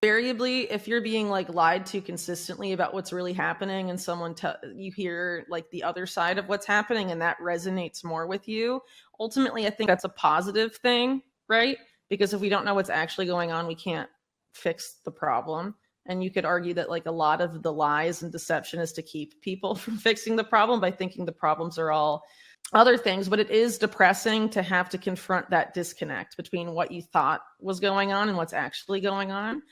Variably, if you're being like lied to consistently about what's really happening and you hear like the other side of what's happening and that resonates more with you, ultimately I think that's a positive thing, right? Because if we don't know what's actually going on, we can't fix the problem. And you could argue that like a lot of the lies and deception is to keep people from fixing the problem by thinking the problems are all other things. But it is depressing to have to confront that disconnect between what you thought was going on and what's actually going on.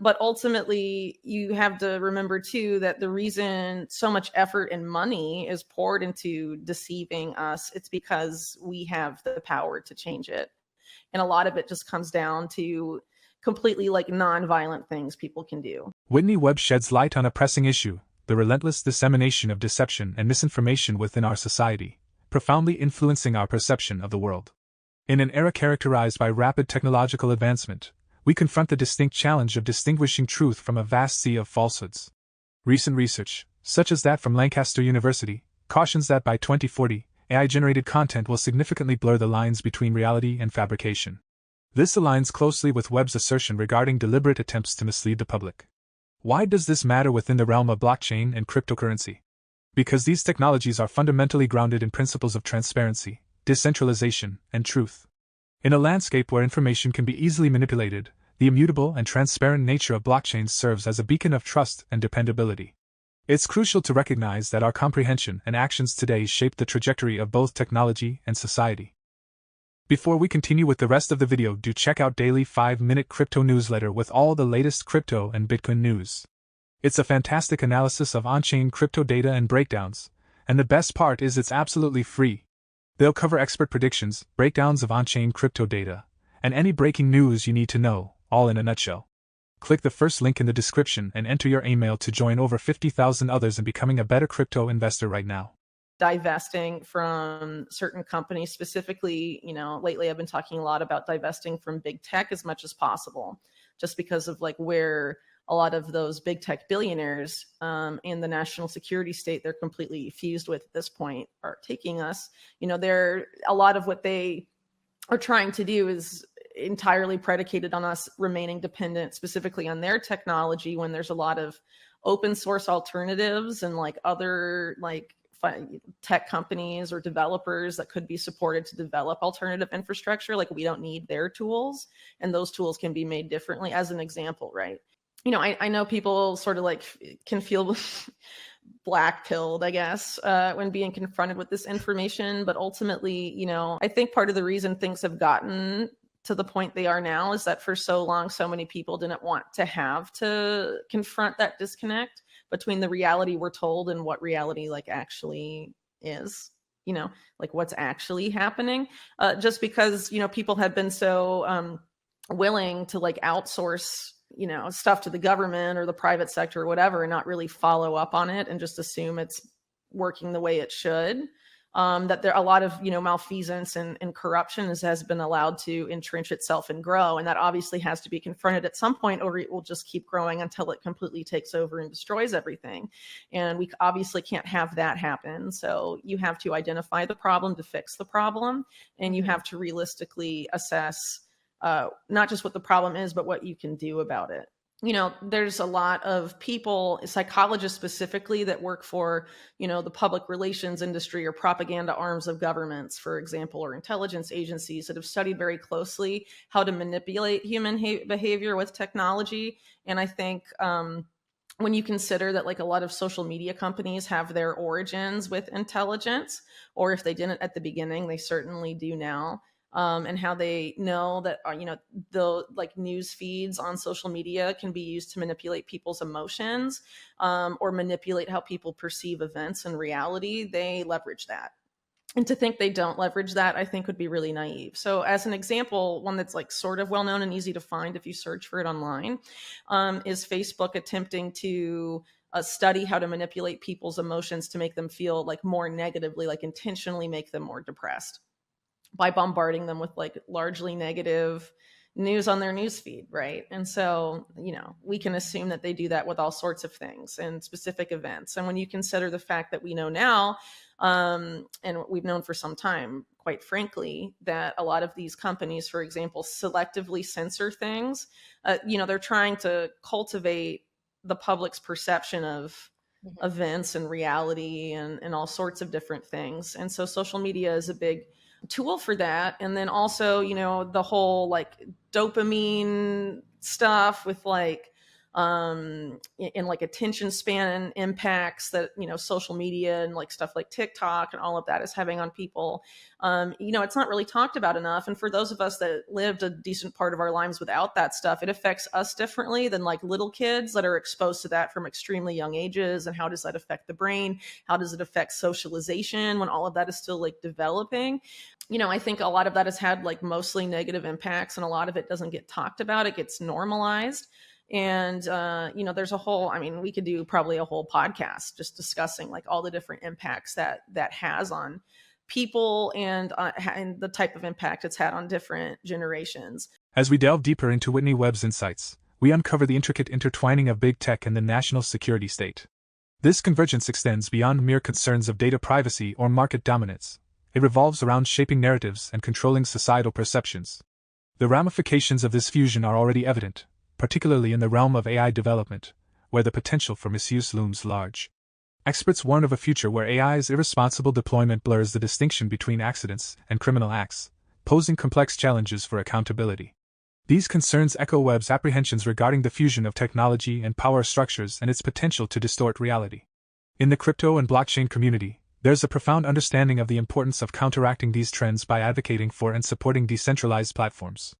But ultimately, you have to remember too that the reason so much effort and money is poured into deceiving us, it's because we have the power to change it. And a lot of it just comes down to completely like non-violent things people can do. Whitney Webb sheds light on a pressing issue: the relentless dissemination of deception and misinformation within our society, profoundly influencing our perception of the world. In an era characterized by rapid technological advancement, we confront the distinct challenge of distinguishing truth from a vast sea of falsehoods. Recent research, such as that from Lancaster University, cautions that by 2040, AI-generated content will significantly blur the lines between reality and fabrication. This aligns closely with Webb's assertion regarding deliberate attempts to mislead the public. Why does this matter within the realm of blockchain and cryptocurrency? Because these technologies are fundamentally grounded in principles of transparency, decentralization, and truth. In a landscape where information can be easily manipulated, the immutable and transparent nature of blockchains serves as a beacon of trust and dependability. It's crucial to recognize that our comprehension and actions today shape the trajectory of both technology and society. Before we continue with the rest of the video, do check out daily 5-minute crypto newsletter with all the latest crypto and Bitcoin news. It's a fantastic analysis of on-chain crypto data and breakdowns, and the best part is it's absolutely free. They'll cover expert predictions, breakdowns of on-chain crypto data, and any breaking news you need to know, all in a nutshell. Click the first link in the description and enter your email to join over 50,000 others in becoming a better crypto investor right now. Divesting from certain companies, specifically, lately I've been talking a lot about divesting from big tech as much as possible, just because of like where a lot of those big tech billionaires in the national security state they're completely fused with at this point are taking us. They're a lot of what they are trying to do is entirely predicated on us remaining dependent specifically on their technology, when there's a lot of open source alternatives and like other like tech companies or developers that could be supported to develop alternative infrastructure. Like we don't need their tools, and those tools can be made differently, as an example, right? I know people sort of like can feel black pilled, I guess, when being confronted with this information. But ultimately, I think part of the reason things have gotten to the point they are now is that for so long, so many people didn't want to have to confront that disconnect between the reality we're told and what reality like actually is, like what's actually happening. Just because, people have been so willing to like outsource stuff to the government or the private sector or whatever, and not really follow up on it and just assume it's working the way it should. That there a lot of malfeasance and corruption has been allowed to entrench itself and grow, and that obviously has to be confronted at some point, or it will just keep growing until it completely takes over and destroys everything. And we obviously can't have that happen. So you have to identify the problem to fix the problem, and you have to realistically assess not just what the problem is, but what you can do about it. There's a lot of people, psychologists specifically, that work for, the public relations industry or propaganda arms of governments, for example, or intelligence agencies, that have studied very closely how to manipulate human behavior with technology. And I think when you consider that like a lot of social media companies have their origins with intelligence, or if they didn't at the beginning, they certainly do now. And how they know that, the like news feeds on social media can be used to manipulate people's emotions, or manipulate how people perceive events and reality. They leverage that. And to think they don't leverage that, I think would be really naive. So as an example, one that's like sort of well-known and easy to find if you search for it online, is Facebook attempting to study how to manipulate people's emotions to make them feel like more negatively, like intentionally make them more depressed, by bombarding them with like largely negative, news on their news feed, right? And so, we can assume that they do that with all sorts of things and specific events. And when you consider the fact that we know now, and we've known for some time, quite frankly, that a lot of these companies, for example, selectively censor things, they're trying to cultivate the public's perception of events and reality and all sorts of different things. And so social media is a big tool for that. And then also, the whole like dopamine stuff with like in like attention span impacts that social media and like stuff like TikTok and all of that is having on people. It's not really talked about enough, and for those of us that lived a decent part of our lives without that stuff, it affects us differently than like little kids that are exposed to that from extremely young ages. And how does that affect the brain? How does it affect socialization when all of that is still like developing? I think a lot of that has had like mostly negative impacts, and a lot of it doesn't get talked about. It gets normalized. And, there's a whole, we could do probably a whole podcast just discussing like all the different impacts that has on people and the type of impact it's had on different generations. As we delve deeper into Whitney Webb's insights, we uncover the intricate intertwining of big tech and the national security state. This convergence extends beyond mere concerns of data privacy or market dominance. It revolves around shaping narratives and controlling societal perceptions. The ramifications of this fusion are already evident, particularly in the realm of AI development, where the potential for misuse looms large. Experts warn of a future where AI's irresponsible deployment blurs the distinction between accidents and criminal acts, posing complex challenges for accountability. These concerns echo Webb's apprehensions regarding the fusion of technology and power structures and its potential to distort reality. In the crypto and blockchain community, there's a profound understanding of the importance of counteracting these trends by advocating for and supporting decentralized platforms.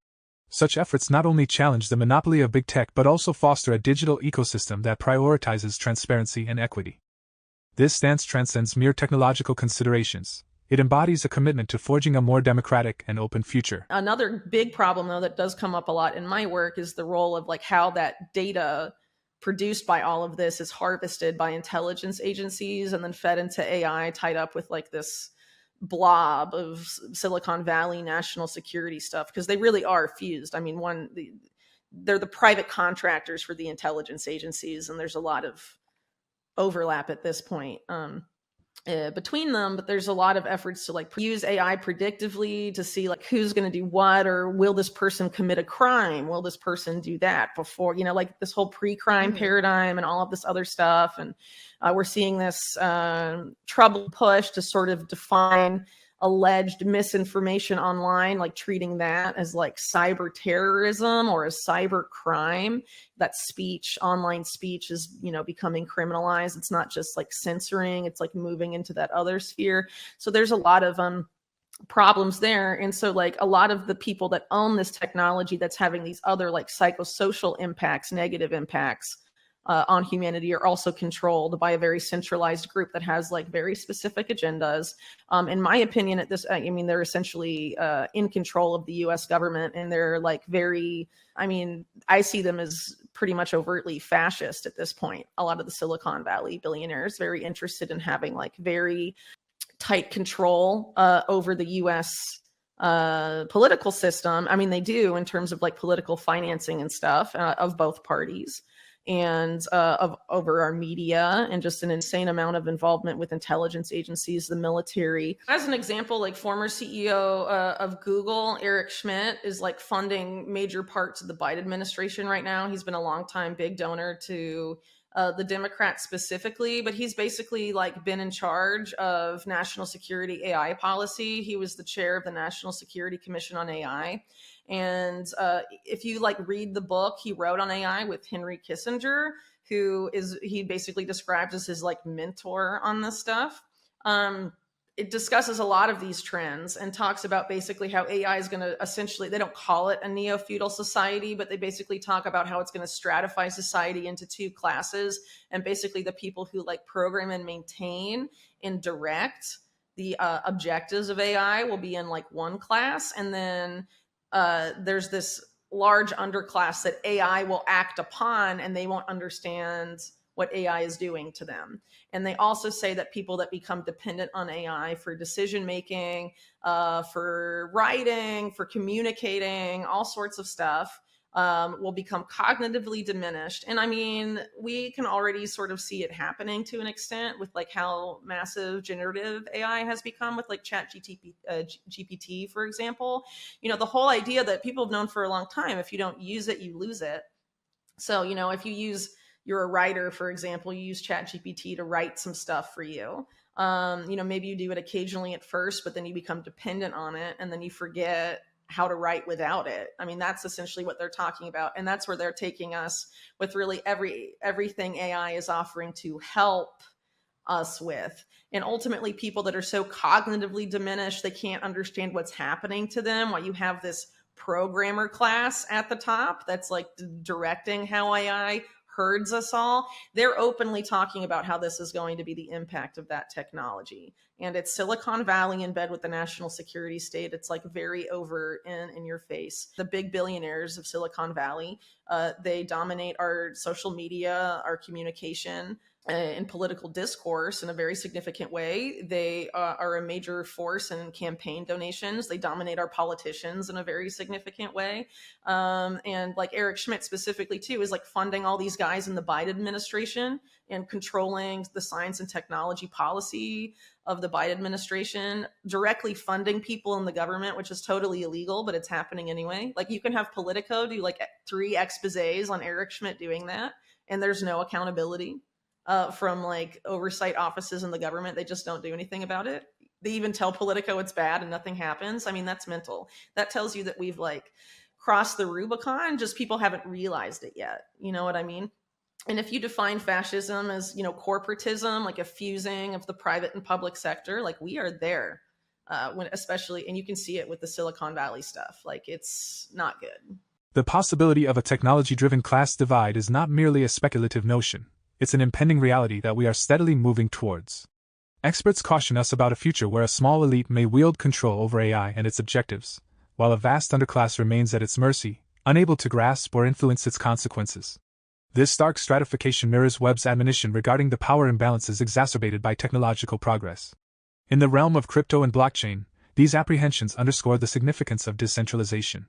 Such efforts not only challenge the monopoly of big tech but also foster a digital ecosystem that prioritizes transparency and equity. This stance transcends mere technological considerations. It embodies a commitment to forging a more democratic and open future. Another big problem, though, that does come up a lot in my work is the role of like how that data produced by all of this is harvested by intelligence agencies and then fed into AI, tied up with like this blob of Silicon Valley national security stuff, because they really are fused. They're the private contractors for the intelligence agencies, and there's a lot of overlap at this point between them, but there's a lot of efforts to like use AI predictively to see like who's going to do what, or will this person commit a crime? Will this person do that before, like this whole pre-crime paradigm and all of this other stuff. And we're seeing this trouble push to sort of define alleged misinformation online, like treating that as like cyber terrorism or a cyber crime. That speech, online speech, is becoming criminalized. It's not just like censoring, it's like moving into that other sphere. So there's a lot of problems there. And so like a lot of the people that own this technology that's having these other like psychosocial impacts, negative impacts on humanity, are also controlled by a very centralized group that has like very specific agendas. In my opinion, they're essentially in control of the US government, and they're like I see them as pretty much overtly fascist at this point. A lot of the Silicon Valley billionaires very interested in having like very tight control over the US political system. They do in terms of like political financing and stuff of both parties, and over our media, and just an insane amount of involvement with intelligence agencies, the military. As an example, like former CEO of Google, Eric Schmidt, is like funding major parts of the Biden administration right now. He's been a longtime big donor to the Democrats specifically, but he's basically like been in charge of national security AI policy. He was the chair of the National Security Commission on AI. And if you like read the book he wrote on AI with Henry Kissinger, he basically describes as his like mentor on this stuff. It discusses a lot of these trends and talks about basically how AI is going to essentially, they don't call it a neo-feudal society, but they basically talk about how it's going to stratify society into two classes. And basically the people who like program and maintain and direct the objectives of AI will be in like one class. And then there's this large underclass that AI will act upon, and they won't understand what AI is doing to them. And they also say that people that become dependent on AI for decision making, for writing, for communicating, all sorts of stuff, will become cognitively diminished. And I mean, we can already sort of see it happening to an extent with like how massive generative AI has become with like GPT, for example. You know, the whole idea that people have known for a long time, if you don't use it, you lose it. So, you know, if you're a writer, for example, you use ChatGPT to write some stuff for you. You know, maybe you do it occasionally at first, but then you become dependent on it and then you forget how to write without it. I mean, that's essentially what they're talking about. And that's where they're taking us with really everything AI is offering to help us with. And ultimately, people that are so cognitively diminished, they can't understand what's happening to them, while you have this programmer class at the top that's like directing how AI herds us all. They're openly talking about how this is going to be the impact of that technology. And it's Silicon Valley in bed with the national security state. It's like very over in your face. The big billionaires of Silicon Valley, they dominate our social media, our communication, in political discourse in a very significant way. They are a major force in campaign donations. They dominate our politicians in a very significant way. And like Eric Schmidt specifically too is like funding all these guys in the Biden administration and controlling the science and technology policy of the Biden administration, directly funding people in the government, which is totally illegal, but it's happening anyway. Like you can have Politico do like 3 exposés on Eric Schmidt doing that, and there's no accountability from like oversight offices in the government. They just don't do anything about it. They even tell Politico it's bad and nothing happens. I mean, that's mental. That tells you that we've like crossed the Rubicon, just people haven't realized it yet. You know what I mean? And if you define fascism as, you know, corporatism, like a fusing of the private and public sector, like we are there, when especially, and you can see it with the Silicon Valley stuff. Like it's not good. The possibility of a technology-driven class divide is not merely a speculative notion. It's an impending reality that we are steadily moving towards. Experts caution us about a future where a small elite may wield control over AI and its objectives, while a vast underclass remains at its mercy, unable to grasp or influence its consequences. This stark stratification mirrors Webb's admonition regarding the power imbalances exacerbated by technological progress. In the realm of crypto and blockchain, these apprehensions underscore the significance of decentralization.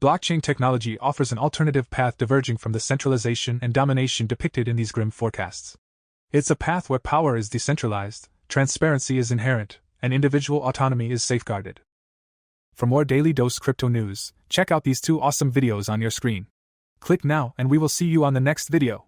Blockchain technology offers an alternative path diverging from the centralization and domination depicted in these grim forecasts. It's a path where power is decentralized, transparency is inherent, and individual autonomy is safeguarded. For more Daily Dose Crypto news, check out these 2 awesome videos on your screen. Click now and we will see you on the next video.